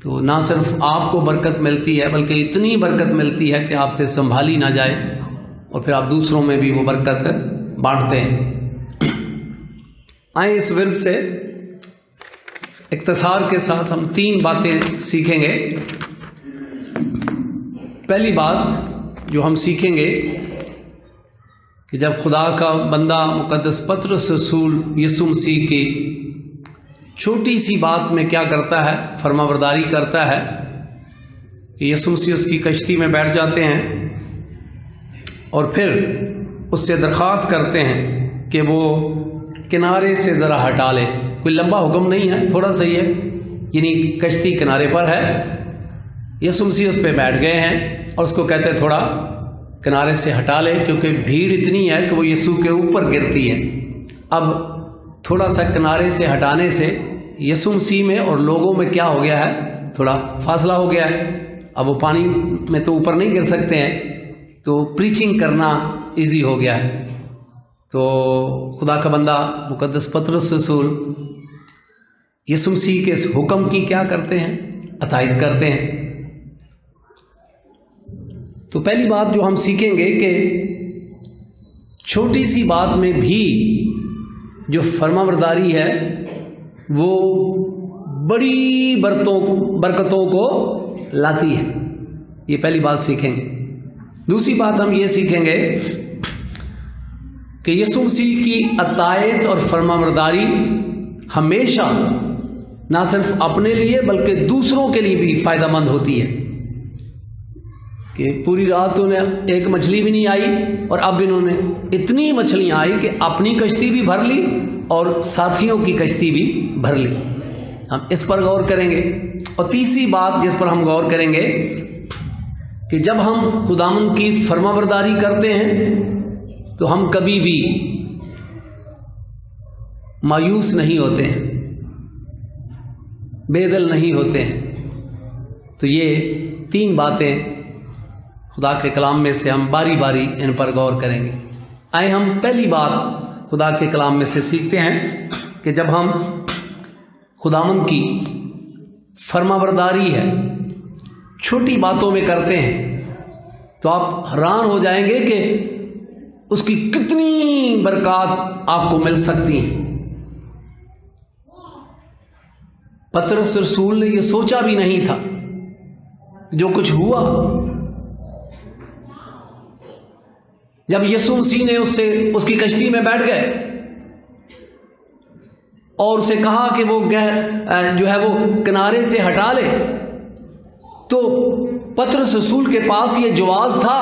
تو نہ صرف آپ کو برکت ملتی ہے بلکہ اتنی برکت ملتی ہے کہ آپ سے سنبھالی نہ جائے اور پھر آپ دوسروں میں بھی وہ برکت بانٹتے ہیں۔ آئیں اس ورد سے اختصار کے ساتھ ہم 3 باتیں سیکھیں گے۔ پہلی بات جو ہم سیکھیں گے کہ جب خدا کا بندہ مقدس پطرس رسول یسوع مسیح کی چھوٹی سی بات میں کیا کرتا ہے، فرما برداری کرتا ہے کہ یسوع مسیح اس کی کشتی میں بیٹھ جاتے ہیں اور پھر اس سے درخواست کرتے ہیں کہ وہ کنارے سے ذرا ہٹا لے۔ کوئی لمبا حکم نہیں ہے، تھوڑا سا ہی ہے، یعنی کشتی کنارے پر ہے، یسوع مسیح اس پہ بیٹھ گئے ہیں اور اس کو کہتے تھوڑا کنارے سے ہٹا لے، کیونکہ بھیڑ اتنی ہے کہ وہ یسوع کے اوپر گرتی ہے۔ اب تھوڑا سا کنارے سے ہٹانے سے یسوع مسیح میں اور لوگوں میں کیا ہو گیا ہے، تھوڑا فاصلہ ہو گیا ہے۔ اب وہ پانی میں تو اوپر نہیں گر سکتے ہیں، تو پریچنگ کرنا ایزی ہو گیا ہے۔ تو خدا کا بندہ مقدس پطرس رسول یسوع مسیح کے اس حکم کی کیا کرتے ہیں، اطاعت کرتے ہیں۔ تو پہلی بات جو ہم سیکھیں گے کہ چھوٹی سی بات میں بھی جو فرما برداری ہے وہ بڑی برکتوں کو لاتی ہے، یہ پہلی بات سیکھیں گے۔ دوسری بات ہم یہ سیکھیں گے کہ یسوع مسیح کی اطاعت اور فرما برداری ہمیشہ نہ صرف اپنے لیے بلکہ دوسروں کے لیے بھی فائدہ مند ہوتی ہے، کہ پوری رات انہیں ایک مچھلی بھی نہیں آئی اور اب انہوں نے اتنی مچھلیاں آئی کہ اپنی کشتی بھی بھر لی اور ساتھیوں کی کشتی بھی بھر لی۔ ہم اس پر غور کریں گے۔ اور تیسری بات جس پر ہم غور کریں گے کہ جب ہم خداوند کی فرما برداری کرتے ہیں تو ہم کبھی بھی مایوس نہیں ہوتے ہیں، بے دل نہیں ہوتے ہیں۔ تو یہ 3 باتیں خدا کے کلام میں سے ہم باری باری ان پر غور کریں گے۔ آئے ہم پہلی بات خدا کے کلام میں سے سیکھتے ہیں کہ جب ہم خداوند کی فرما برداری ہے چھوٹی باتوں میں کرتے ہیں تو آپ حیران ہو جائیں گے کہ اس کی کتنی برکات آپ کو مل سکتی ہیں۔ پطرس رسول نے یہ سوچا بھی نہیں تھا جو کچھ ہوا جب یسوع مسیح نے اس کی کشتی میں بیٹھ گئے اور اسے کہا کہ وہ جو ہے وہ کنارے سے ہٹا لے، تو پطرس رسول کے پاس یہ جواز تھا،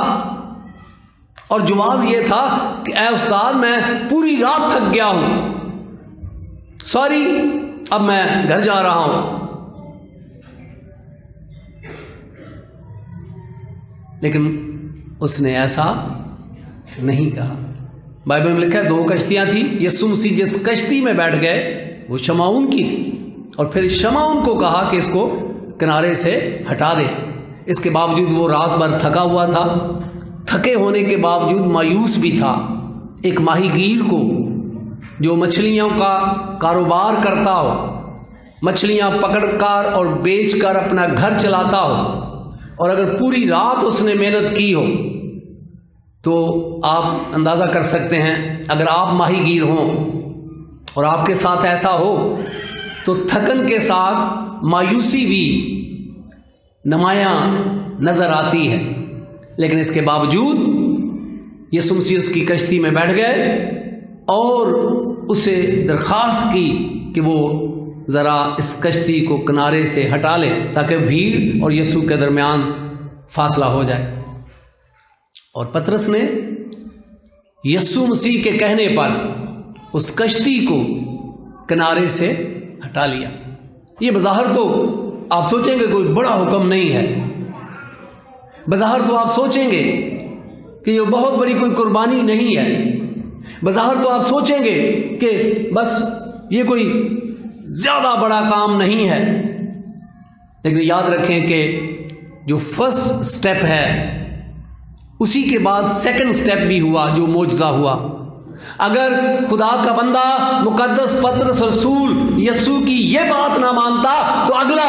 اور جواز یہ تھا کہ اے استاد میں پوری رات تھک گیا ہوں، سوری اب میں گھر جا رہا ہوں۔ لیکن اس نے ایسا نہیں کہا۔ بائبل میں لکھا ہے 2 کشتیاں تھیں، یسوع مسیح جس کشتی میں بیٹھ گئے وہ شمعون کی تھی، اور پھر شمعون کو کہا کہ اس کو کنارے سے ہٹا دے۔ اس کے باوجود وہ رات بھر تھکا ہوا تھا، تھکے ہونے کے باوجود مایوس بھی تھا۔ ایک ماہی گیر کو جو مچھلیوں کا کاروبار کرتا ہو، مچھلیاں پکڑ کر اور بیچ کر اپنا گھر چلاتا ہو، اور اگر پوری رات اس نے محنت کی ہو تو آپ اندازہ کر سکتے ہیں اگر آپ ماہی گیر ہوں اور آپ کے ساتھ ایسا ہو تو تھکن کے ساتھ مایوسی بھی نمایاں نظر آتی ہے۔ لیکن اس کے باوجود یسوع مسیح اس کی کشتی میں بیٹھ گئے اور اسے درخواست کی کہ وہ ذرا اس کشتی کو کنارے سے ہٹا لے تاکہ بھیڑ اور یسوع کے درمیان فاصلہ ہو جائے۔ اور پطرس نے یسوع مسیح کے کہنے پر اس کشتی کو کنارے سے ہٹا لیا۔ یہ بظاہر تو آپ سوچیں گے کوئی بڑا حکم نہیں ہے، بظاہر تو آپ سوچیں گے کہ یہ بہت بڑی کوئی قربانی نہیں ہے، بظاہر تو آپ سوچیں گے کہ بس یہ کوئی زیادہ بڑا کام نہیں ہے۔ لیکن یاد رکھیں کہ جو فرسٹ سٹیپ ہے اسی کے بعد سیکنڈ سٹیپ بھی ہوا، جو معجزہ ہوا۔ اگر خدا کا بندہ مقدس پطرس رسول یسوع کی یہ بات نہ مانتا تو اگلا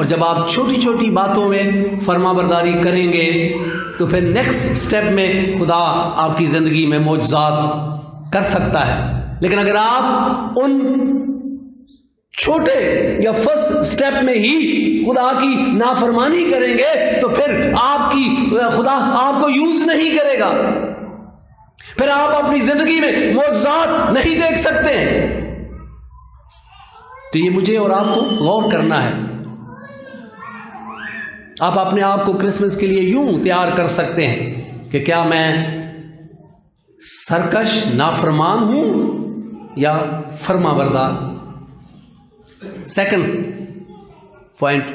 اور جب آپ چھوٹی چھوٹی باتوں میں فرما برداری کریں گے تو پھر نیکسٹ سٹیپ میں خدا آپ کی زندگی میں معجزات کر سکتا ہے. لیکن اگر آپ ان چھوٹے یا فرسٹ سٹیپ میں ہی خدا کی نافرمانی کریں گے تو پھر خدا آپ کو یوز نہیں کرے گا. پھر آپ اپنی زندگی میں معجزات نہیں دیکھ سکتے. تو یہ مجھے اور آپ کو غور کرنا ہے. آپ اپنے آپ کو کرسمس کے لیے یوں تیار کر سکتے ہیں کہ کیا میں سرکش نافرمان ہوں یا فرما بردار. سیکنڈ پوائنٹ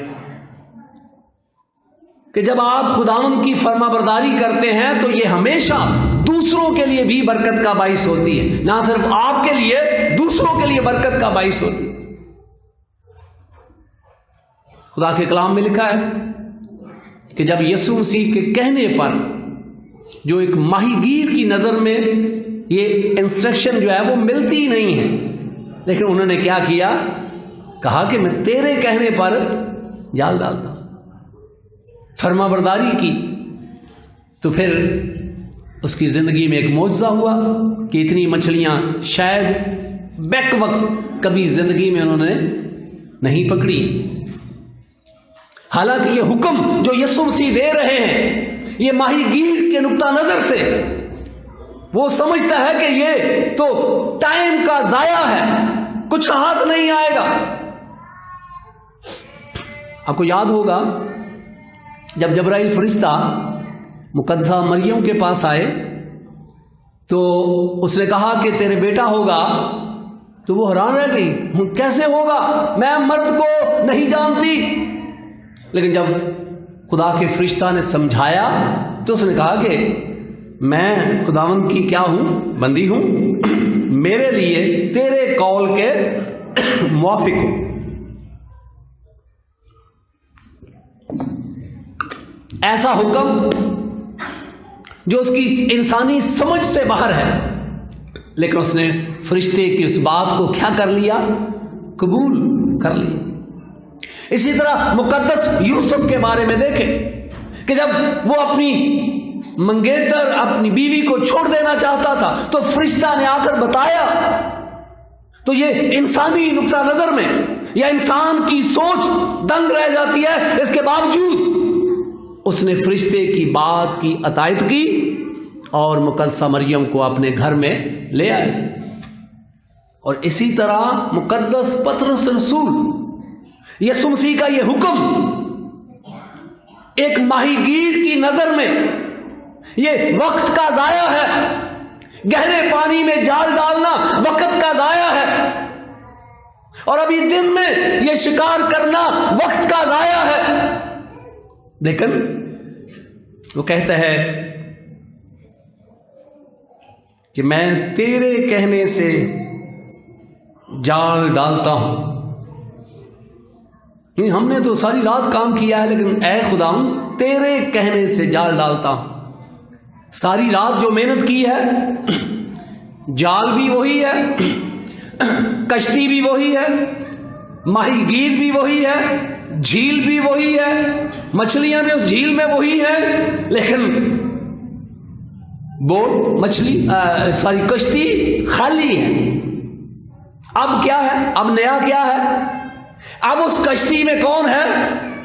کہ جب آپ خداوند کی فرما برداری کرتے ہیں تو یہ ہمیشہ دوسروں کے لیے بھی برکت کا باعث ہوتی ہے. نہ صرف آپ کے لیے، دوسروں کے لیے برکت کا باعث ہوتی ہے. خدا کے کلام میں لکھا ہے کہ جب یسوع مسیح کے کہنے پر، جو ایک ماہی گیر کی نظر میں یہ انسٹرکشن جو ہے وہ ملتی ہی نہیں ہے، لیکن انہوں نے کیا کیا؟ کہا کہ میں تیرے کہنے پر جال ڈالتا ہوں. فرما برداری کی تو پھر اس کی زندگی میں ایک معجزہ ہوا کہ اتنی مچھلیاں شاید بیک وقت کبھی زندگی میں انہوں نے نہیں پکڑی. حالانکہ یہ حکم جو یسوع مسیح دے رہے ہیں، یہ ماہی گیر کے نقطہ نظر سے وہ سمجھتا ہے کہ یہ تو ٹائم کا ضائع ہے، کچھ ہاتھ نہیں آئے گا. آپ کو یاد ہوگا جب جبرائیل فرشتہ مقدسہ مریم کے پاس آئے تو اس نے کہا کہ تیرے بیٹا ہوگا، تو وہ حیران رہ گئی، کیسے ہوگا، میں مرد کو نہیں جانتی. لیکن جب خدا کے فرشتہ نے سمجھایا تو اس نے کہا کہ میں خداوند کی کیا ہوں؟ بندی ہوں، میرے لیے تیرے قول کے موافق ہوں. ایسا حکم جو اس کی انسانی سمجھ سے باہر ہے، لیکن اس نے فرشتے کی اس بات کو کیا کر لیا؟ قبول کر لیا. اسی طرح مقدس یوسف کے بارے میں دیکھیں کہ جب وہ اپنی منگیتر اپنی بیوی کو چھوڑ دینا چاہتا تھا تو فرشتہ نے آ کر بتایا. تو یہ انسانی نقطہ نظر میں یا انسان کی سوچ دنگ رہ جاتی ہے، اس کے باوجود اس نے فرشتے کی بات کی اطاعت کی اور مقدسہ مریم کو اپنے گھر میں لے آئے. اور اسی طرح مقدس پطرس رسول، یسوع مسیح کا یہ حکم ایک ماہی گیر کی نظر میں یہ وقت کا ضائع ہے، گہرے پانی میں جال ڈالنا وقت کا ضائع ہے، اور ابھی دن میں یہ شکار کرنا وقت کا ضائع ہے. لیکن وہ کہتا ہے کہ میں تیرے کہنے سے جال ڈالتا ہوں. ہم نے تو ساری رات کام کیا ہے، لیکن اے خداوند تیرے کہنے سے جال ڈالتا ہوں. ساری رات جو محنت کی ہے، جال بھی وہی ہے، کشتی بھی وہی ہے، ماہی گیر بھی وہی ہے، جھیل بھی وہی ہے، مچھلیاں بھی اس جھیل میں وہی ہیں، لیکن بوٹ ساری کشتی خالی ہے. اب کیا ہے؟ اب نیا کیا ہے؟ اب اس کشتی میں کون ہے؟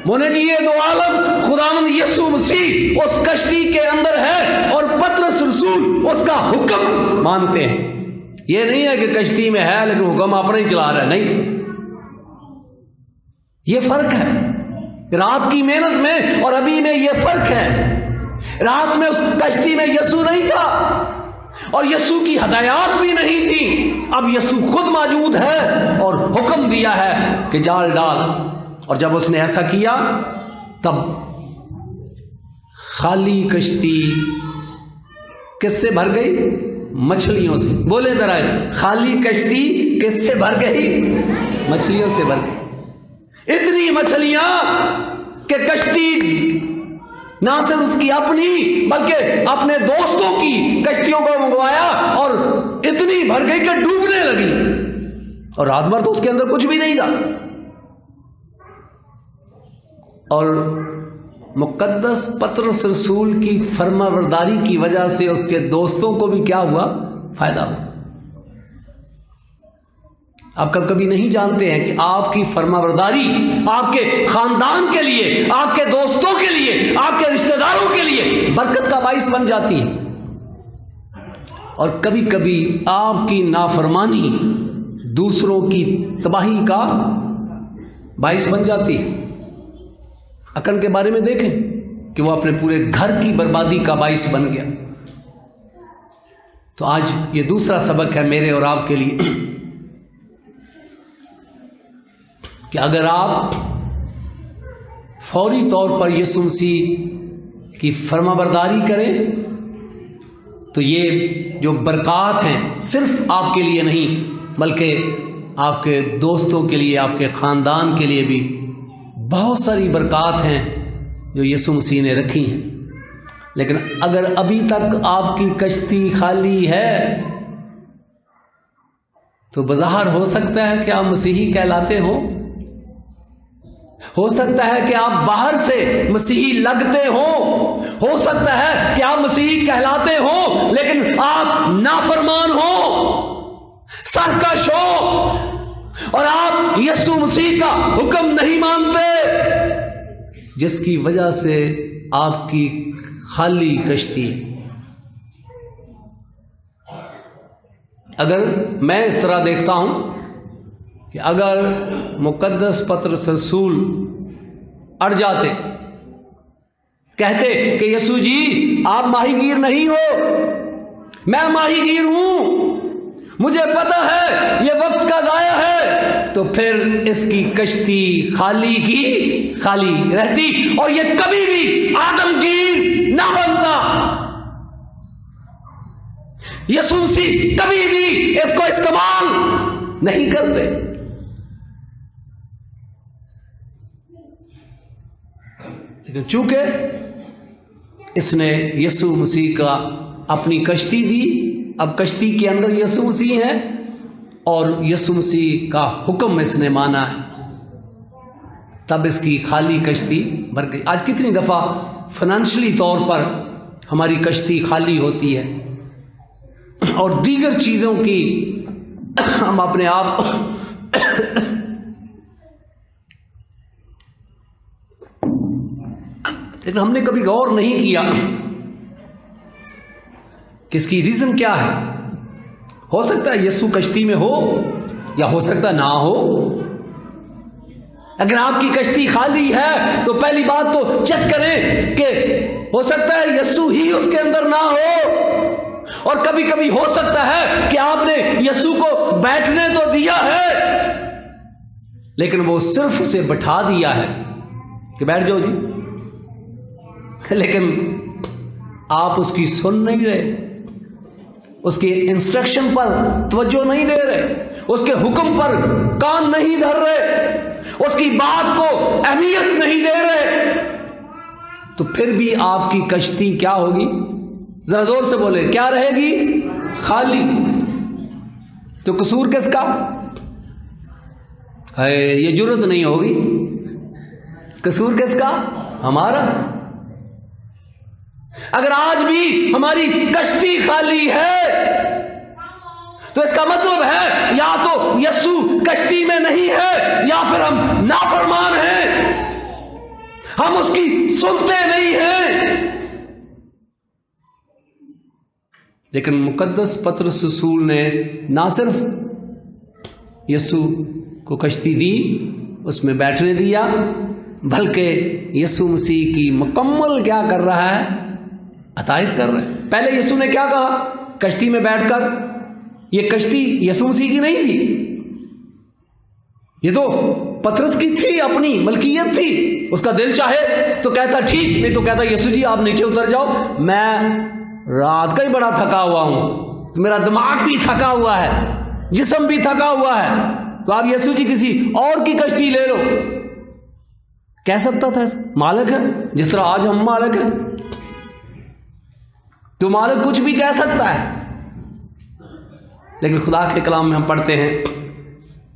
منجی دو عالم خداوند یسوع مسیح اس کشتی کے اندر ہے، اور پطرس رسول اس کا حکم مانتے ہیں. یہ نہیں ہے کہ کشتی میں ہے لیکن حکم اپنا ہی چلا رہا ہے، نہیں. یہ فرق ہے رات کی محنت میں اور ابھی میں. یہ فرق ہے. رات میں اس کشتی میں یسوع نہیں تھا اور یسوع کی ہدایات بھی نہیں تھی. اب یسوع خود موجود ہے اور حکم دیا ہے کہ جال ڈال. اور جب اس نے ایسا کیا تب خالی کشتی کس سے بھر گئی؟ مچھلیوں سے. بولے ذرا، خالی کشتی کس سے بھر گئی؟ مچھلیوں سے بھر گئی. اتنی مچھلیاں کہ کشتی نہ صرف اس کی اپنی بلکہ اپنے دوستوں کی کشتیوں کو منگوایا اور اتنی بھر گئی کہ ڈوبنے لگی. اور رات بھر تو اس کے اندر کچھ بھی نہیں تھا. اور مقدس پطرس رسول کی فرما برداری کی وجہ سے اس کے دوستوں کو بھی کیا ہوا؟ فائدہ ہوا۔ آپ کبھی نہیں جانتے ہیں کہ آپ کی فرما برداری آپ کے خاندان کے لیے، آپ کے دوستوں کے لیے، آپ کے رشتہ داروں کے لیے برکت کا باعث بن جاتی ہے، اور کبھی کبھی آپ کی نافرمانی دوسروں کی تباہی کا باعث بن جاتی ہے۔ اکن کے بارے میں دیکھیں کہ وہ اپنے پورے گھر کی بربادی کا باعث بن گیا۔ تو آج یہ دوسرا سبق ہے میرے اور آپ کے لیے کہ اگر آپ فوری طور پر یسوع مسیح کی فرما برداری کریں تو یہ جو برکات ہیں صرف آپ کے لیے نہیں بلکہ آپ کے دوستوں کے لیے، آپ کے خاندان کے لیے بھی بہت ساری برکات ہیں جو یسوع مسیح نے رکھی ہیں۔ لیکن اگر ابھی تک آپ کی کشتی خالی ہے تو بظاہر ہو سکتا ہے کہ آپ مسیحی کہلاتے ہو سکتا ہے کہ آپ باہر سے مسیحی لگتے ہو سکتا ہے کہ آپ مسیحی کہلاتے ہو لیکن آپ نافرمان ہو، سرکش ہو، اور آپ یسوع مسیح کا حکم نہیں مانتے، جس کی وجہ سے آپ کی خالی کشتی ہے۔ اگر میں اس طرح دیکھتا ہوں کہ اگر مقدس پطرس رسول اڑ جاتے، کہتے کہ یسوع جی آپ ماہی گیر نہیں ہو، میں ماہی گیر ہوں، مجھے پتا ہے یہ وقت کا ضائع ہے، تو پھر اس کی کشتی خالی کی خالی رہتی اور یہ کبھی بھی آدمگیر نہ بنتا۔ یسوع مسیح کبھی بھی اس کو استعمال نہیں کرتے۔ لیکن چونکہ اس نے یسوع مسیح کا اپنی کشتی دی، اب کشتی کے اندر یسوع مسیح ہے اور یسوع مسیح کا حکم اس نے مانا ہے، تب اس کی خالی کشتی بھر گئی۔ آج کتنی دفعہ فائنینشلی طور پر ہماری کشتی خالی ہوتی ہے اور دیگر چیزوں کی ہم اپنے آپ کو لیکن ہم نے کبھی غور نہیں کیا کہ اس کی ریزن کیا ہے۔ ہو سکتا ہے یسوع کشتی میں ہو یا ہو سکتا نہ ہو۔ اگر آپ کی کشتی خالی ہے تو پہلی بات تو چیک کریں کہ ہو سکتا ہے یسوع ہی اس کے اندر نہ ہو، اور کبھی کبھی ہو سکتا ہے کہ آپ نے یسوع کو بیٹھنے تو دیا ہے لیکن وہ صرف اسے بٹھا دیا ہے کہ بیٹھ جاؤ جی، لیکن آپ اس کی سن نہیں رہے، اس کے انسٹرکشن پر توجہ نہیں دے رہے، اس کے حکم پر کان نہیں دھر رہے، اس کی بات کو اہمیت نہیں دے رہے، تو پھر بھی آپ کی کشتی کیا ہوگی؟ ذرا زور سے بولے، کیا رہے گی؟ خالی۔ تو قصور کس کا ہے؟ یہ جرت نہیں ہوگی۔ قصور کس کا؟ ہمارا۔ اگر آج بھی ہماری کشتی خالی ہے تو اس کا مطلب ہے یا تو یسوع کشتی میں نہیں ہے یا پھر ہم نافرمان ہیں، ہم اس کی سنتے نہیں ہیں۔ لیکن مقدس پطرس رسول نے نہ صرف یسوع کو کشتی دی، اس میں بیٹھنے دیا، بلکہ یسوع مسیح کی مکمل کیا کر رہا ہے؟ عطائت کر رہے ہیں۔ پہلے یسوع نے کیا کہا کشتی میں بیٹھ کر؟ یہ کشتی یسوع مسیح کی نہیں تھی، یہ تو پطرس کی تھی، اپنی ملکیت تھی۔ اس کا دل چاہے تو کہتا ٹھیک، نہیں تو کہتا یسوع جی آپ نیچے اتر جاؤ، میں رات کا ہی بڑا تھکا ہوا ہوں، میرا دماغ بھی تھکا ہوا ہے، جسم بھی تھکا ہوا ہے، تو آپ یسوع جی کسی اور کی کشتی لے لو۔ کہہ سکتا تھا مالک ہے، جس طرح آج ہم مالک ہیں، تو مالک کچھ بھی کہہ سکتا ہے۔ لیکن خدا کے کلام میں ہم پڑھتے ہیں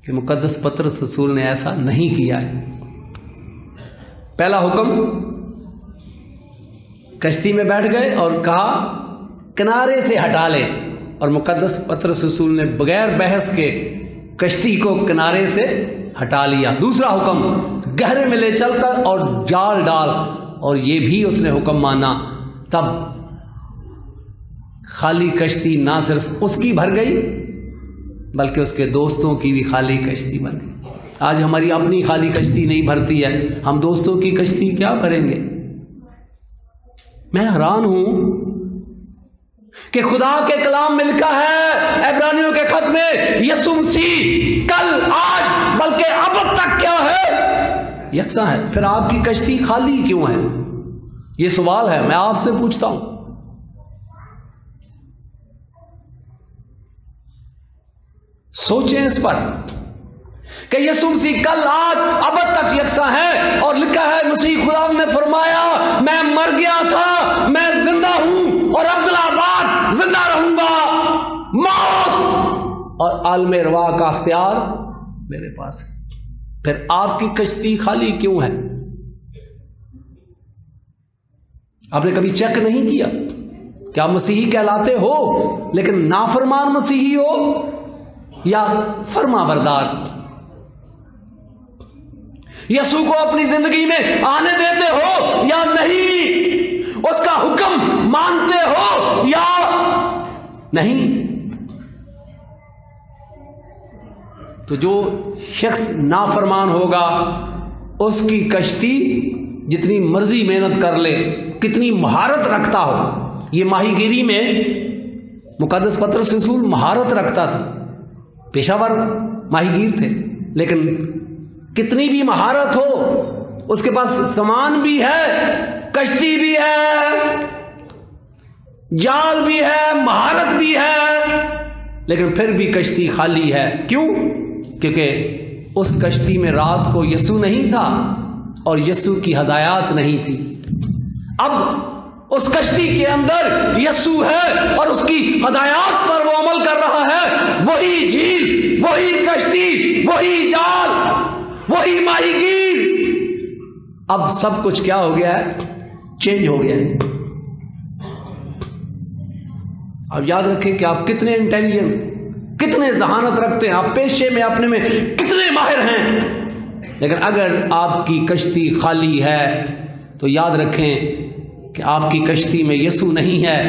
کہ مقدس پطرس رسول نے ایسا نہیں کیا ہے۔ پہلا حکم، کشتی میں بیٹھ گئے اور کہا کنارے سے ہٹا لے، اور مقدس پطرس رسول نے بغیر بحث کے کشتی کو کنارے سے ہٹا لیا۔ دوسرا حکم، گہرے میں لے چل کر اور جال ڈال، اور یہ بھی اس نے حکم مانا۔ تب خالی کشتی نہ صرف اس کی بھر گئی بلکہ اس کے دوستوں کی بھی خالی کشتی بن گئی۔ آج ہماری اپنی خالی کشتی نہیں بھرتی ہے، ہم دوستوں کی کشتی کیا بھریں گے؟ میں حیران ہوں کہ خدا کے کلام میں لکھا ہے عبرانیوں کے خط میں، یسوع مسیح کل آج بلکہ اب تک کیا ہے؟ یکساں ہے۔ پھر آپ کی کشتی خالی کیوں ہے؟ یہ سوال ہے، میں آپ سے پوچھتا ہوں۔ سوچیں اس پر کہ یسوع مسیح کل آج اب تک یکساں ہے، اور لکھا ہے مسیح خدا نے فرمایا میں مر گیا تھا، میں زندہ ہوں اور ابدالآباد زندہ رہوں گا، موت اور عالم ارواح کا اختیار میرے پاس ہے۔ پھر آپ کی کشتی خالی کیوں ہے؟ آپ نے کبھی چیک نہیں کیا کہ آپ مسیحی کہلاتے ہو لیکن نافرمان مسیحی ہو یا فرما بردار؟ یسوع کو اپنی زندگی میں آنے دیتے ہو یا نہیں؟ اس کا حکم مانتے ہو یا نہیں؟ تو جو شخص نافرمان ہوگا اس کی کشتی جتنی مرضی محنت کر لے، کتنی مہارت رکھتا ہو، یہ ماہی گیری میں مقدس پطرس رسول مہارت رکھتا تھا، پیشہ ور ماہی گیر تھے، لیکن کتنی بھی مہارت ہو، اس کے پاس سامان بھی ہے، کشتی بھی ہے، جال بھی ہے، مہارت بھی ہے، لیکن پھر بھی کشتی خالی ہے۔ کیوں؟ کیونکہ اس کشتی میں رات کو یسوع نہیں تھا اور یسوع کی ہدایات نہیں تھی۔ اب اس کشتی کے اندر یسوع ہے اور اس کی ہدایات پر وہ عمل کر رہا ہے۔ وہی جھیل، وہی کشتی، وہی جال، وہی ماہی گیر۔ اب سب کچھ کیا ہو گیا ہے؟ چینج ہو گیا ہے۔ اب یاد رکھیں کہ آپ کتنے انٹیلیجنٹ، کتنے ذہانت رکھتے ہیں، آپ پیشے میں اپنے میں کتنے ماہر ہیں، لیکن اگر آپ کی کشتی خالی ہے تو یاد رکھیں کہ آپ کی کشتی میں یسوع نہیں ہے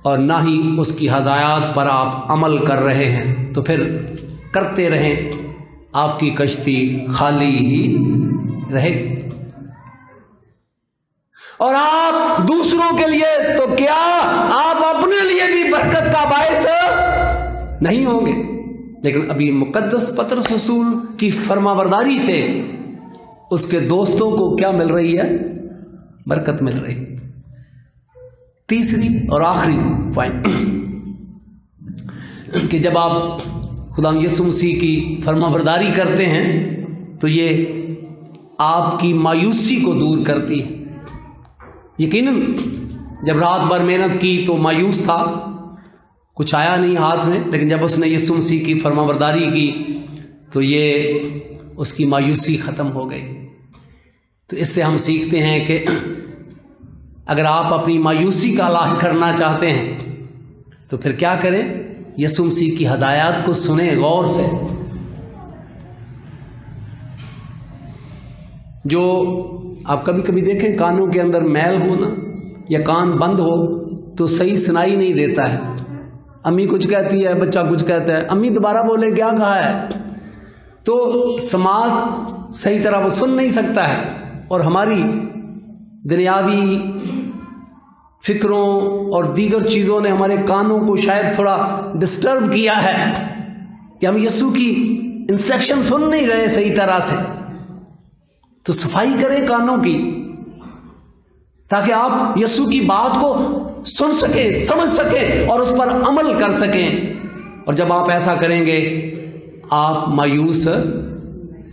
اور نہ ہی اس کی ہدایات پر آپ عمل کر رہے ہیں، تو پھر کرتے رہیں، آپ کی کشتی خالی ہی رہے گی۔ اور آپ دوسروں کے لیے تو کیا، آپ اپنے لیے بھی برکت کا باعث نہیں ہوں گے، لیکن ابھی مقدس پطرس رسول کی فرما برداری سے اس کے دوستوں کو کیا مل رہی ہے؟ برکت مل رہی ہے۔ تیسری اور آخری پوائنٹ کہ جب آپ خدا یسوع مسیح کی فرما برداری کرتے ہیں تو یہ آپ کی مایوسی کو دور کرتی ہے۔ یقیناً جب رات بھر محنت کی تو مایوس تھا، کچھ آیا نہیں ہاتھ میں، لیکن جب اس نے یسوع مسیح کی فرما برداری کی تو یہ اس کی مایوسی ختم ہو گئی۔ تو اس سے ہم سیکھتے ہیں کہ اگر آپ اپنی مایوسی کا علاج کرنا چاہتے ہیں تو پھر کیا کریں؟ یسوع مسیح کی ہدایات کو سنیں غور سے۔ جو آپ کبھی کبھی دیکھیں کانوں کے اندر میل ہونا یا کان بند ہو تو صحیح سنائی نہیں دیتا ہے، امی کچھ کہتی ہے، بچہ کچھ کہتا ہے، امی دوبارہ بولے کیا کہا ہے، تو سماعت صحیح طرح وہ سن نہیں سکتا ہے۔ اور ہماری دنیاوی فکروں اور دیگر چیزوں نے ہمارے کانوں کو شاید تھوڑا ڈسٹرب کیا ہے کہ ہم یسوع کی انسٹرکشن سن نہیں رہے صحیح طرح سے۔ تو صفائی کریں کانوں کی تاکہ آپ یسوع کی بات کو سن سکیں، سمجھ سکیں اور اس پر عمل کر سکیں۔ اور جب آپ ایسا کریں گے آپ مایوس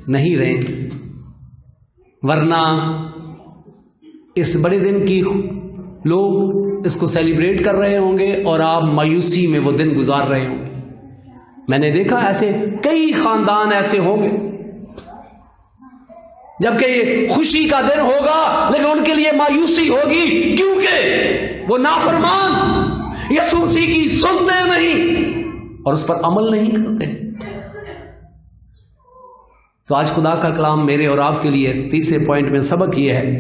نہیں رہیں گے، ورنہ اس بڑے دن کی لوگ اس کو سیلیبریٹ کر رہے ہوں گے اور آپ مایوسی میں وہ دن گزار رہے ہوں گے۔ میں نے دیکھا ایسے کئی خاندان ایسے ہوں گے جبکہ یہ خوشی کا دن ہوگا، لیکن ان کے لیے مایوسی ہوگی، کیونکہ وہ نافرمان یسوع مسیح کی سنتے نہیں اور اس پر عمل نہیں کرتے۔ تو آج خدا کا کلام میرے اور آپ کے لیے اس تیسرے پوائنٹ میں سبق یہ ہے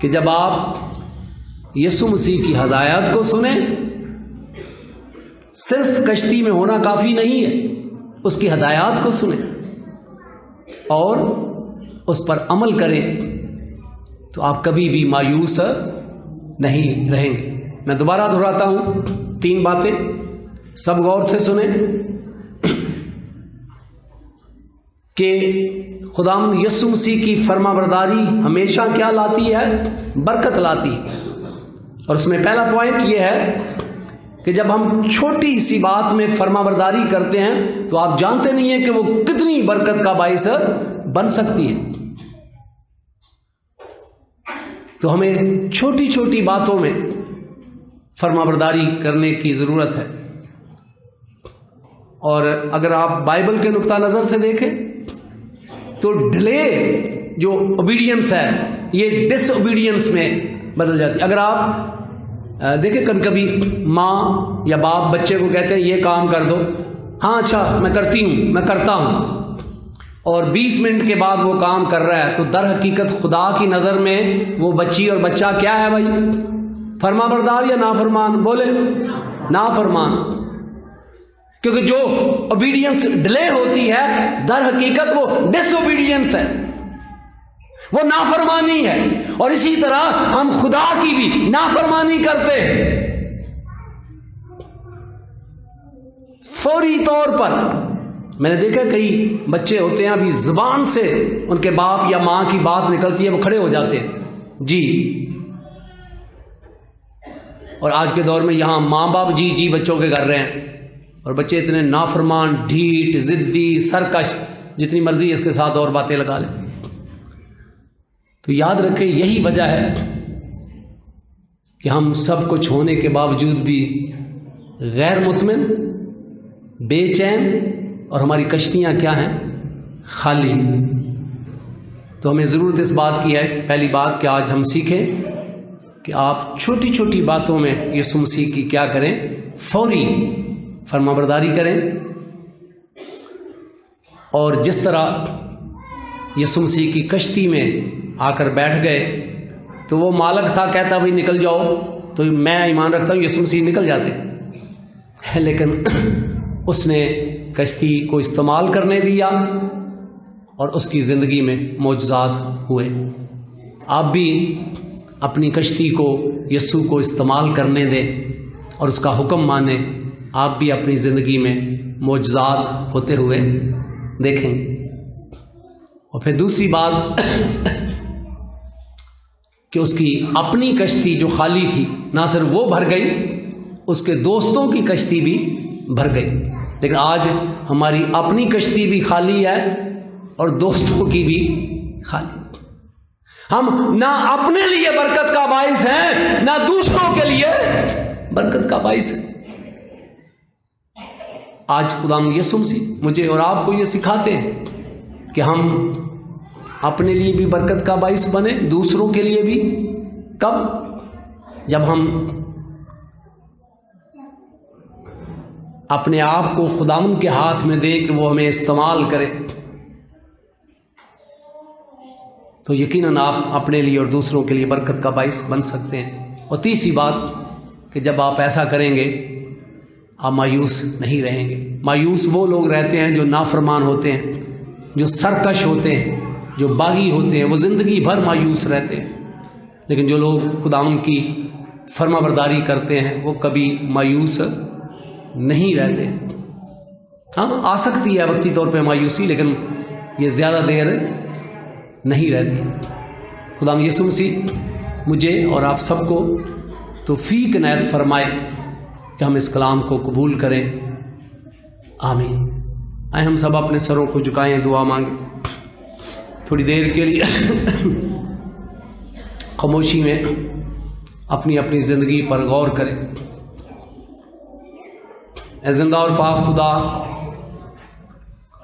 کہ جب آپ یسوع مسیح کی ہدایت کو سنیں، صرف کشتی میں ہونا کافی نہیں ہے، اس کی ہدایات کو سنیں اور اس پر عمل کریں تو آپ کبھی بھی مایوس نہیں رہیں گے۔ میں دوبارہ دہراتا ہوں 3 باتیں، سب غور سے سنیں کہ خداوند یسوع مسیح کی فرما برداری ہمیشہ کیا لاتی ہے؟ برکت لاتی ہے۔ اور اس میں پہلا پوائنٹ یہ ہے کہ جب ہم چھوٹی سی بات میں فرما برداری کرتے ہیں تو آپ جانتے نہیں ہیں کہ وہ کتنی برکت کا باعث بن سکتی ہے۔ تو ہمیں چھوٹی چھوٹی باتوں میں فرما برداری کرنے کی ضرورت ہے۔ اور اگر آپ بائبل کے نقطہ نظر سے دیکھیں تو ڈیلے جو اوبیڈینس ہے یہ ڈس اوبیڈینس میں بدل جاتی ہے۔ اگر آپ دیکھیں کبھی کبھی ماں یا باپ بچے کو کہتے ہیں یہ کام کر دو، ہاں اچھا میں کرتی ہوں، میں کرتا ہوں، اور 20 منٹ کے بعد وہ کام کر رہا ہے، تو در حقیقت خدا کی نظر میں وہ بچی اور بچہ کیا ہے بھائی؟ فرما بردار یا نافرمان؟ بولے نافرمان، کیونکہ جو اوبیڈینس ڈیلے ہوتی ہے در حقیقت وہ ڈس اوبیڈینس ہے، وہ نافرمانی ہے۔ اور اسی طرح ہم خدا کی بھی نافرمانی کرتے ہیں فوری طور پر۔ میں نے دیکھا کئی بچے ہوتے ہیں ابھی زبان سے ان کے باپ یا ماں کی بات نکلتی ہے وہ کھڑے ہو جاتے ہیں جی، اور آج کے دور میں یہاں ماں باپ جی جی بچوں کے کر رہے ہیں، اور بچے اتنے نافرمان، ڈھیٹ، ضدی، سرکش، جتنی مرضی اس کے ساتھ اور باتیں لگا لیں۔ تو یاد رکھیں یہی وجہ ہے کہ ہم سب کچھ ہونے کے باوجود بھی غیر مطمئن، بے چین، اور ہماری کشتیاں کیا ہیں؟ خالی۔ تو ہمیں ضرورت اس بات کی ہے، پہلی بات کہ آج ہم سیکھیں کہ آپ چھوٹی چھوٹی باتوں میں یسوع مسیح کی کیا کریں؟ فوری فرما برداری کریں۔ اور جس طرح یسوع مسیح کی کشتی میں آ کر بیٹھ گئے تو وہ مالک تھا کہتا بھائی نکل جاؤ، تو میں ایمان رکھتا ہوں یسوع مسیح نکل جاتے، لیکن اس نے کشتی کو استعمال کرنے دیا اور اس کی زندگی میں معجزات ہوئے۔ آپ بھی اپنی کشتی کو یسوع کو استعمال کرنے دیں اور اس کا حکم مانیں، آپ بھی اپنی زندگی میں معجزات ہوتے ہوئے دیکھیں گے۔ اور پھر دوسری بات کہ اس کی اپنی کشتی جو خالی تھی نہ صرف وہ بھر گئی، اس کے دوستوں کی کشتی بھی بھر گئی۔ لیکن آج ہماری اپنی کشتی بھی خالی ہے اور دوستوں کی بھی خالی۔ ہم نہ اپنے لیے برکت کا باعث ہیں نہ دوسروں کے لیے برکت کا باعث ہے۔ آج خداوند یسوع مسیح مجھے اور آپ کو یہ سکھاتے ہیں کہ ہم اپنے لیے بھی برکت کا باعث بنے، دوسروں کے لیے بھی۔ کب؟ جب ہم اپنے آپ کو خداوند کے ہاتھ میں دیں کہ وہ ہمیں استعمال کرے، تو یقیناً آپ اپنے لیے اور دوسروں کے لیے برکت کا باعث بن سکتے ہیں۔ اور تیسری بات کہ جب آپ ایسا کریں گے آپ مایوس نہیں رہیں گے۔ مایوس وہ لوگ رہتے ہیں جو نافرمان ہوتے ہیں، جو سرکش ہوتے ہیں، جو باغی ہوتے ہیں، وہ زندگی بھر مایوس رہتے ہیں۔ لیکن جو لوگ خداوند کی فرما برداری کرتے ہیں وہ کبھی مایوس نہیں رہتے۔ ہاں آ سکتی ہے وقتی طور پہ مایوسی، لیکن یہ زیادہ دیر نہیں رہتی۔ خداوند یسوع مسیح مجھے اور آپ سب کو توفیق عنایت فرمائے کہ ہم اس کلام کو قبول کریں۔ آمین۔ آئے ہم سب اپنے سروں کو جھکائیں، دعا مانگیں۔ تھوڑی دیر کے لیے خاموشی میں اپنی اپنی زندگی پر غور کریں۔ اے زندہ اور پاک خدا،